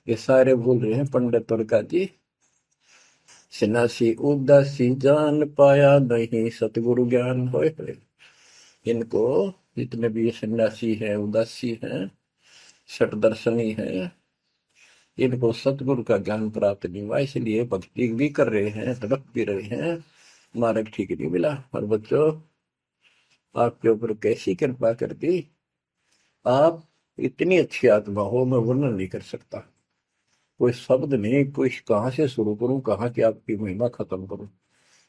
ये सारे भूल रहे हैं पंडित और काजी। सन्यासी उदासी जान, पाया नहीं सतगुरु ज्ञान। होय होय। इनको जितने भी सन्यासी हैं, उदासी हैं, शट दर्शनी हैं, इनको सतगुरु का ज्ञान प्राप्त नहीं हुआ, इसलिए भक्ति भी कर रहे हैं, तड़प भी रहे हैं, मार्ग ठीक नहीं मिला। और बच्चों, आपके ऊपर कैसी कृपा कर दी, आप इतनी अच्छी आत्मा हो, मैं वर्णन नहीं कर सकता। कोई शब्द नहीं, कोई कहाँ से शुरू करूं, कहाँ की आपकी महिमा खत्म करूं।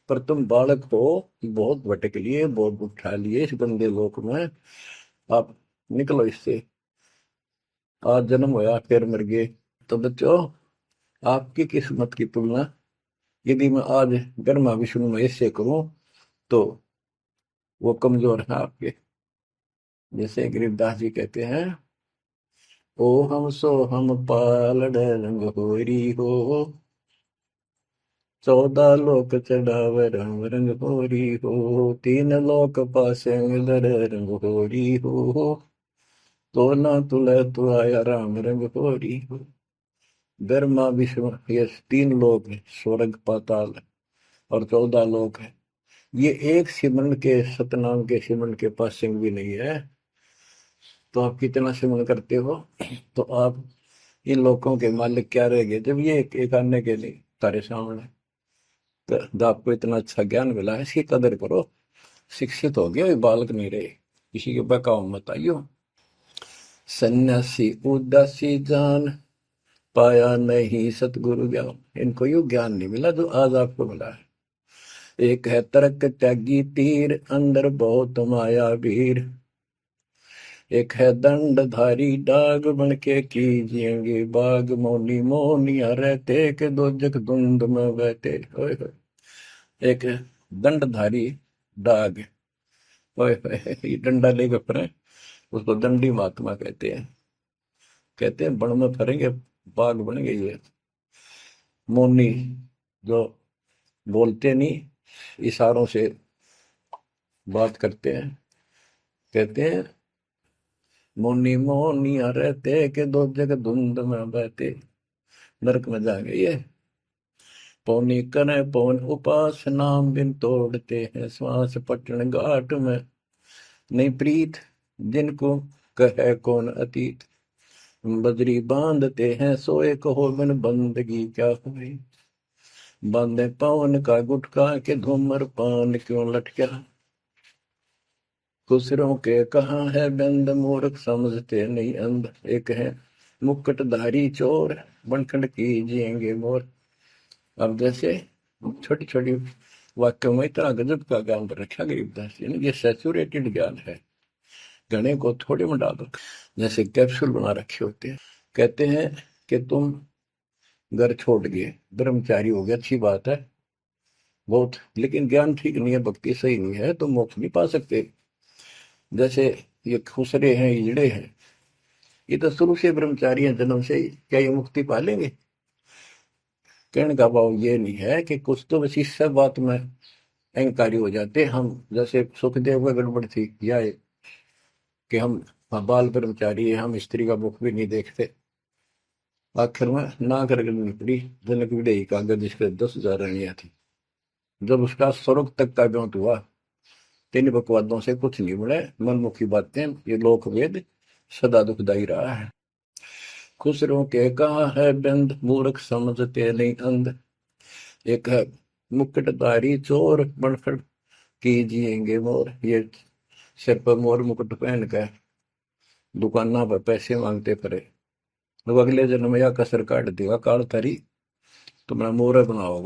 पर तुम बालक हो, बहुत भटक लिए, बहुत उठा लिए इस गंदे लोक में, आप निकलो इससे। आज जन्म होया फिर मर गए। तो बच्चों, आपकी किस्मत की तुलना यदि मैं आज ब्रह्मा विष्णु महेश से करूं, तो वो कमजोर है आपके। जैसे गरीबदास जी कहते हैं, ओ हम सो हम पालड़ रंग होरी हो, 14 लोक चढ़ाव रंग रंग होरी हो, 3 लोक पासे मिलर रंग होरी हो, तो ना तुले तो आया राम रंग होरी हो। ब्रह्मा विष्णु ये 3 लोक है, स्वर्ग पाताल और 14 लोक है। ये एक सिमरन के, सतनाम के सिमरन के पास सिंह भी नहीं है। तो आप कितना सिमरन करते हो, तो आप इन लोगों के मालिक क्या रह गए, जब ये एक आने के लिए तारे सामने। तो आपको इतना अच्छा ज्ञान मिला है, इसकी कदर करो। शिक्षित हो गए, बालक नहीं रहे, किसी के बहकाव मत आइयो। सन्यासी उदासी जान, पाया नहीं सतगुरु ज्ञान। इनको यू ज्ञान नहीं मिला जो आज आपको मिला है। एक है तर्क त्यागी तीर, अंदर बहुत माया भीर। एक है दंडधारी डाग, बन के कीजिएंगे बाग, मौनी मौनिया रहते के दो जग धुंध में बहते। होय होय। एक दंडधारी डाग, होय होय, ये डंडा लेकर फिरे, उसको दंडी महात्मा कहते हैं। कहते हैं बन में फरेंगे बाग बन गई है। मौनी जो बोलते नहीं, इशारों से बात करते हैं, कहते हैं मौनी मौनिया रहते के दो जग धुंध में बहते, नरक में जाएंगे ये। पौनी करे पौन उपास नाम बिन तोड़ते हैं श्वास पटन घाट में, नहीं प्रीत जिनको कहे कौन अतीत, बजरी बांधते हैं सोए कहो बिन बंदगी क्या हुई, बांधे पवन का गुटका के धूमर पान क्यों लटका, खुसरों के कहाँ है बंद मूर्ख समझते नहीं अंध, एक है मुकुटधारी चोर बनखंड कीजिएंगे मोर। अब जैसे छोटी छोटी वाक्यों में इतना गजब का ज्ञान रखा गरीबदास जी ने, ये सैचुरेटेड ज्ञान है, गणे को थोड़े में डाल रखा, जैसे कैप्सूल बना रखे होते हैं। कहते हैं कि तुम घर छोड़ गए, ब्रह्मचारी हो गया, अच्छी बात है बहुत, लेकिन ज्ञान ठीक नहीं है, भक्ति सही नहीं है तो मोक्ष नहीं पा सकते। जैसे ये खुसरे हैं, इजड़े हैं, ये तो शुरू से ब्रह्मचारी हैं जन्म से ही, क्या ये मुक्ति पा लेंगे? कहने का भाव ये नहीं है कि कुछ तो बस इस सब बात में अहंकारी हो जाते हम, जैसे सुखदेव का गड़बड़ थी या कि हम बाल ब्रह्मचारी है, हम स्त्री का मुख भी नहीं देखते। आखिर में ना कर निकली जनक विदेही का अगर जिसके 10,000 रानियां थी, जब उसका स्वर्ग तक का ब्योंत हुआ, तीन बकवादों से कुछ नहीं मिले, मनमुखी बातें, ये लोक वेद सदा दुखदाई रहा है। खुसरों के कहा है बंद मूर्ख समझते नहीं अंध, एक है मुकुटधारी चोर बनखड़ कीजिएंगे मोर, ये सिर पर मोर मुकुट पहन कर दुकाना पर पैसे मांगते पड़े, तो अगले जन्म या कसर काट देगा काल थारी, तुम्हारा मोर बनाओगा।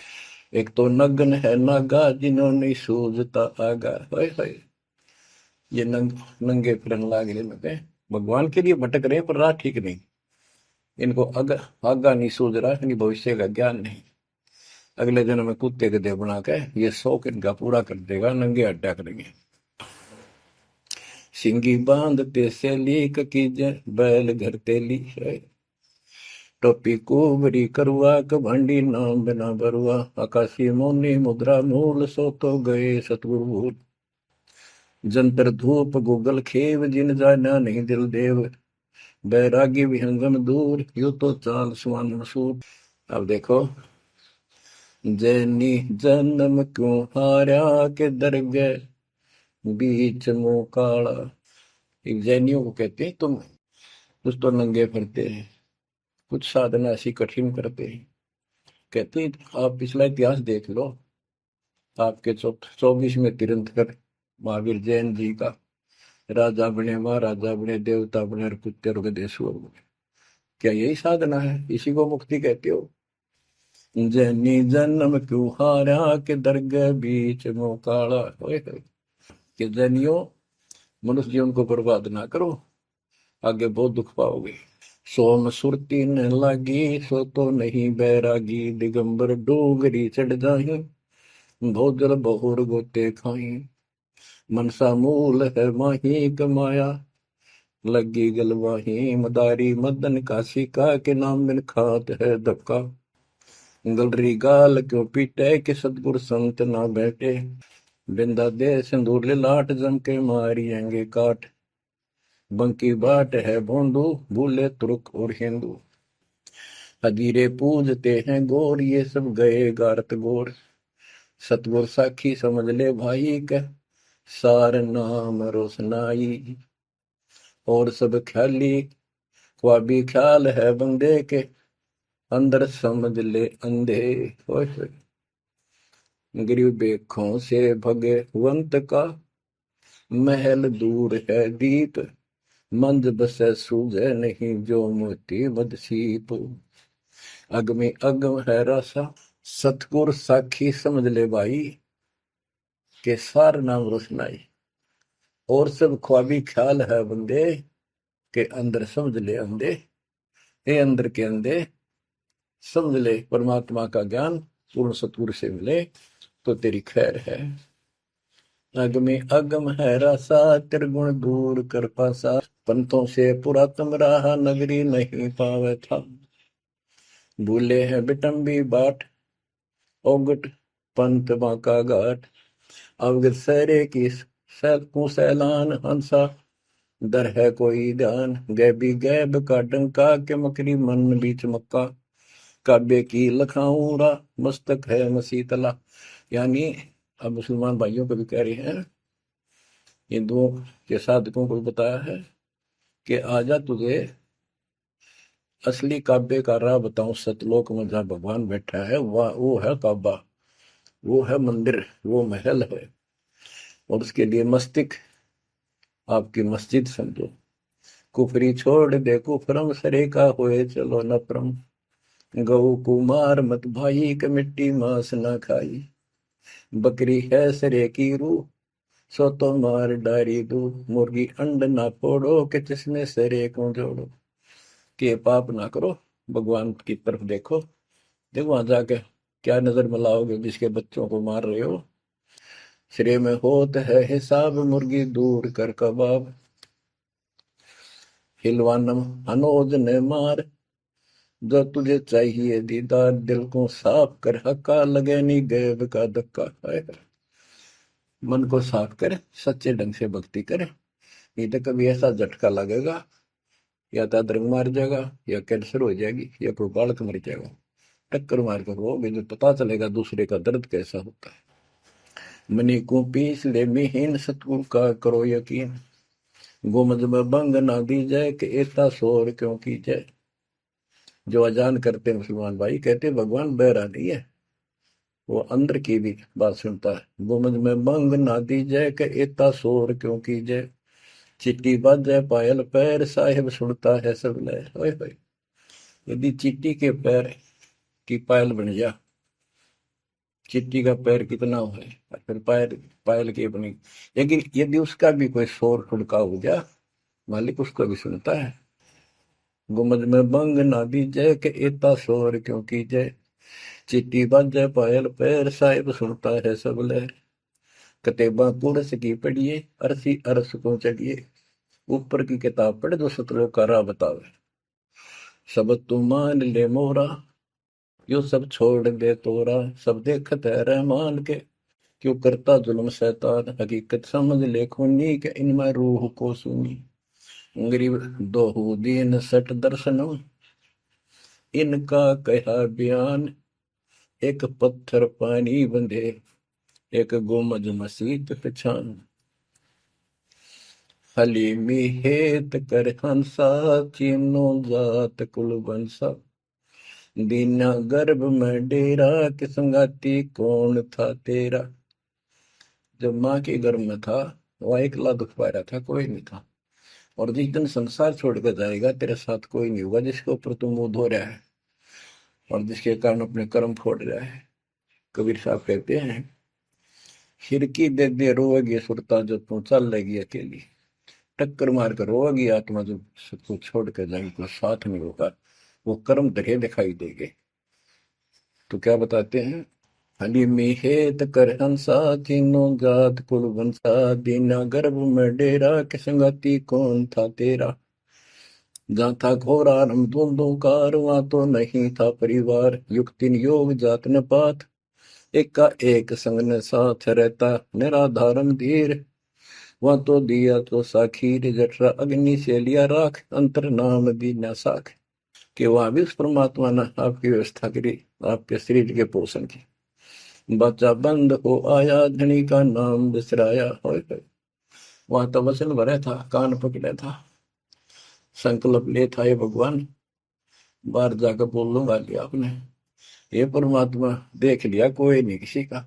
एक तो नग्न है नागा जिन्होंने सूझता आगा, हाय हाय, ये नंगे फिरन लाग रहे, भगवान के लिए भटक रहे पर राह ठीक नहीं, इनको आगा नहीं सूझ रहा, इनकी भविष्य का ज्ञान नहीं, अगले जन्म में कुत्ते गधे बना के ये शौक इनका पूरा कर देगा, नंगे अड्डा करेंगे। सिंगी बांधते से लीक कीजे बैल घर तेली है, टोपी कुबरी करुआ कभंडी नाम बिना बरुआ, आकाशी मोनी मुद्रा मूल सो तो गए सतगुरु भूल, जंतर धूप गूगल खेव जिन जाना नहीं दिल देव, बैरागी विहंगम दूर यू तो चाल सुवन मसूर। अब देखो, जैनी जन्म क्यों हारा के दर गए बीच मुंह काला, एक जैनियों को कहते हैं तुम कुछ तो नंगे फिरते हैं, कुछ साधना ऐसी कठिन करते हैं, कहते हैं आप पिछला इतिहास देख लो, आपके 24वें तीर्थंकर महावीर जैन जी का, राजा बने महाराजा बने देवता बने और कुत्ते और गधेश्वर बने, क्या यही साधना है? इसी को मुक्ति कहते हो? जैनी जन्म क्यों हारा के दरगाह बीच मुंह काला, कि जैनियों मनुष्य जीवन को बर्बाद ना करो, आगे बहुत दुख पाओगे। सोम सुरती न लागी सो तो नहीं बैरागी, दिगंबर डोगरी चढ़ जाही भोजल बहुर गोते खाई, मनसा मूल है माही कमाया लगी गलवाही, मदारी मदन काशी का के नाम बिन खात है धक्का, गलरी गाल क्यों पीटे के सतगुर संत ना बैठे, बिंदा दे सिंदूर लाट जम के मारियेंगे काट, बंकी बाट है भोंदू भूले तुर्क और हिंदू, हजीरे पूजते हैं गोर ये सब गए गारत गोर, सतगुर साखी समझ ले भाई का सार नाम रोशनाई, और सब ख्याली ख्वाबी ख्याल है बंदे के अंदर समझ ले अंधे, गरीब बेखों से भगवंत का महल दूर है दीप, मंद बसे सूझे नहीं जो मोती बदसीप, अगमी अगम है रसा सतगुर साखी समझ ले भाई के सार नाम रोशनाई, और सब ख्वाबी ख्याल है बंदे के अंदर समझ ले अंधे, हे अंदर के अंधे समझ ले परमात्मा का ज्ञान पूर्ण सतगुर से मिले तो तेरी खैर है। अगमे अगम है रसा त्रिगुण दूर कर पासा, पंथों से पुरातन रहा, नगरी नहीं पावे था। भूले हैं बिटम्बी बाट, ओगट पंथ बांका घाट। अवगत सहरे की सैलकों सैलान, हंसा दर है कोई ध्यान। गैबी गैब का डंका, के मकरी मन बीच मक्का। काबे की लखाऊरा, मस्तक है मसीतला। यानी अब मुसलमान भाइयों को भी कह रहे हैं, हिंदुओं के साधकों को भी बताया है कि आजा तुझे असली काबे का राह बताऊं। सतलोक में जहाँ भगवान बैठा है वह वो है काबा, वो है मंदिर, वो महल है। और उसके लिए मस्तिक आपकी मस्जिद समझो। कुफरी छोड़ दे कुफरम, सरे का होए चलो नफरम। गऊ कुमार मत भाई, के मिट्टी मांस न खाई। बकरी है सरे की रूह, सो तो मार डारी दू। मुर्गी अंड ना फोड़ो, के जिसमें सरे को जोड़ो। कि पाप ना करो, भगवान की तरफ देखो। देखो वहां जाके क्या नजर मिलाओगे, जिसके बच्चों को मार रहे हो। श्रेय में होत है हिसाब, मुर्गी दूर कर कबाब। हिलवानम अनोज ने मार, जो तुझे चाहिए दीदार। दिल को साफ कर, हक्का लगे नी गैब का धक्का। मन को साफ कर, सच्चे ढंग से भक्ति करे। नहीं तो कभी ऐसा झटका लगेगा, या तो अदरंग मार जाएगा, या कैंसर हो जाएगी, या कोई बालक मर जाएगा। टक्कर मार कर वो भी पता चलेगा दूसरे का दर्द कैसा होता है। मनी को पीस ले मिहीन, सतगुरु का करो यकीन। गोमज में बंग ना दी जाए, कि इतना शोर क्यों की जाए। जो अजान करते मुसलमान भाई कहते भगवान बहरा नहीं है, वो अंदर की भी बात सुनता है। गोमज में बंग ना दी जाए, कि इतना शोर क्यों की जाए। चिट्टी बाजे पायल पैर, साहिब सुनता है सब लय। ओए होए, यदि चींटी के पैर की पायल बन जा, चींटी का पैर कितना है, फिर पायल पायल की अपनी। लेकिन यदि उसका भी कोई शोर ठुड़का हो जा, मालिक उसको भी सुनता है। गुमज में बंग ना दी जय, के इतना शोर क्यों की जय। चींटी बाजे पायल पैर, साहिब सुनता है सब लहर। कतेबा कुरस की पढ़िए, अरसी अरस को चढ़िए। ऊपर की किताब पढ़, जो सतलोक का राह बतावे। सब तू मान ले मोरा, यो सब छोड़ दे तोरा। सब देखत है रहमान के, क्यों करता जुल्म शैतान। हकीकत समझ ले खूनी, के इनमें रूह को सुनी। गरीब दोहू दीन सट दर्शनम, इनका कहा बयान। एक पत्थर पानी बंधे, एक गोमज मसीत पहचान। हलीमी हेत कर हंसा, चीनो जात कुल बंसा। दीना गर्भ में डेरा, कि संगाती कौन था तेरा। जब माँ के गर्भ में था, वह अकेला दुख पा रहा था, कोई नहीं था। और जिस दिन संसार छोड़कर जाएगा, तेरे साथ कोई नहीं होगा, जिसके ऊपर तू मुंह धो रहा है और जिसके कारण अपने कर्म फोड़ रहा है। कबीर साहब कहते हैं, खिड़की दे दे रोएगी सुरता, जो तू चल लेगी अकेली। टक्कर मार कर रोएगी आत्मा, जो सबको छोड़ कर जाएगी, कोई साथ नहीं होगा, वो कर्म धरे दिखाई देंगे। तो क्या बताते हैं, हली में हेत कर हंसा, तीनों जात कुल वंशा। दीना गर्भ में डेरा, के संगति कौन था तेरा। जहाँ था घोर आरंभ धुंधुकार, वहां तो नहीं था परिवार। युक्ति योग जात न पात, एक का एक संग न साथ रहता। निराधारम धीर, वहां तो दिया तो साखीर। जठरा अग्नि से लिया राख, अंतर नाम दीना साख। कि वहां भी उस परमात्मा ने आपकी व्यवस्था करी, आपके शरीर के पोषण की। बच्चा बंद हो आया, धनी का नाम बिसराया। वहां तो वचन भरा था, कान पकड़ा था, संकल्प ले था, ये भगवान बाहर जाकर बोल लूंगा कि आपने, ये परमात्मा देख लिया कोई नहीं किसी का,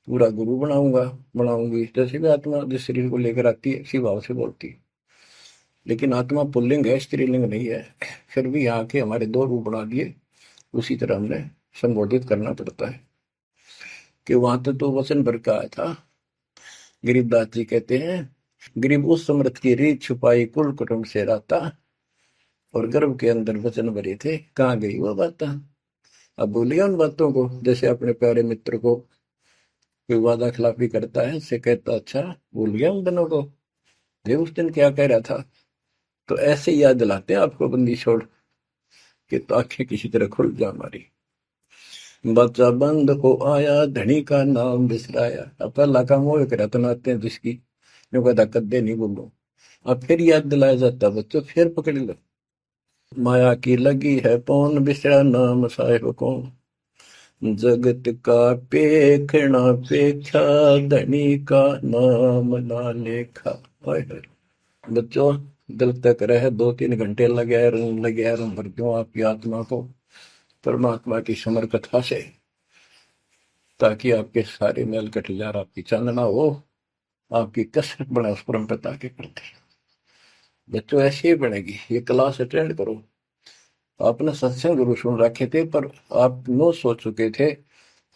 पूरा गुरु बनाऊंगा बनाऊंगी। जैसे भी आत्मा जिस शरीर को लेकर आती है, इसी भाव से बोलती है। लेकिन आत्मा पुल्लिंग है, स्त्रीलिंग नहीं है। फिर भी यहाँ के हमारे दो रूप बना दिए, उसी तरह हमने संबोधित करना पड़ता है। कि वहां तो वचन भर का आया था। गरीबदास जी कहते हैं, गरीब उस समर्थ की रीत छुपाई, कुल कुटुंब से रहता। और गर्भ के अंदर वचन भरे थे, कहाँ गई वो बात। अब भूलिया उन बातों को। जैसे अपने प्यारे मित्र को कोई वादा खिलाफी करता है, उससे कहता अच्छा भूल गया उन दिनों को, ये उस दिन क्या कह रहा था। तो ऐसे याद दिलाते हैं आपको बंदी छोड़ कि तो आंखें किसी तरह खुल जा हमारी। बच्चा बंद हो आया, धनी का नाम बिसराया। अब पहला काम वो करा तो नाते हैं जिसकी जो कहता कद्दे नहीं बोलो। अब फिर याद दिलाया जाता बच्चों, फिर पकड़ लो। माया की लगी है पौन, बिसरा नाम साहिब कौन। जगत का पेखना पेखा, धनी का नाम ना लेखा। हाय हाय। बच्चों दिल तक रहे 2-3 घंटे लगे रंग भर क्यों आपकी आत्मा को परमात्मा की समर कथा से, ताकि आपके सारे मैल कट जाए, आपकी चांदना हो, आपकी कसरत बने उस परम पिता के प्रति। बच्चों ऐसे ही बनेगी। ये क्लास अटेंड करो। आपने सत्संग गुरु सुन रखे थे पर आप नो सोच चुके थे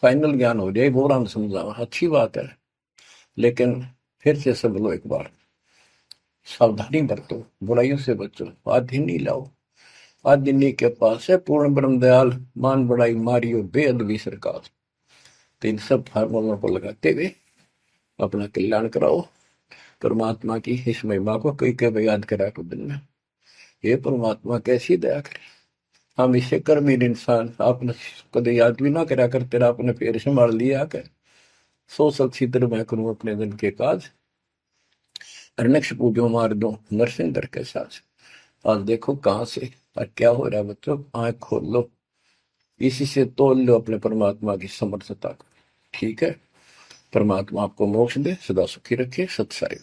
फाइनल ज्ञान हो जाए, बोरान समझा, अच्छी बात है, लेकिन फिर से सब लो एक बार। सावधानी बरतो, बुराइयों से बचो, आदि नहीं लाओ। आदि के पास है पूर्ण ब्रह्म दयाल, मान बड़ाई मारियो बेअदबी सरकार। तो इन सब फार्मूलों को लगाते हुए अपना कल्याण कराओ। परमात्मा की इस महिमा को कई कई याद करा को दिन में, ये परमात्मा कैसी दया करे। हम इसे कर्महीन इंसान, आपने कदे याद भी ना करा कर, तेरा आपने फिर संभाल लिया कर। सो सचित्र मैं करूं अपने दिन के काज, अरनक्ष पूजो मार दो नरसिंदर के साथ। आज देखो कहां से और क्या हो रहा है बच्चों, आंख खोल लो, इसी से तोल लो अपने परमात्मा की समर्थता को। ठीक है, परमात्मा आपको मोक्ष दे, सदा सुखी रखे। सत्साई।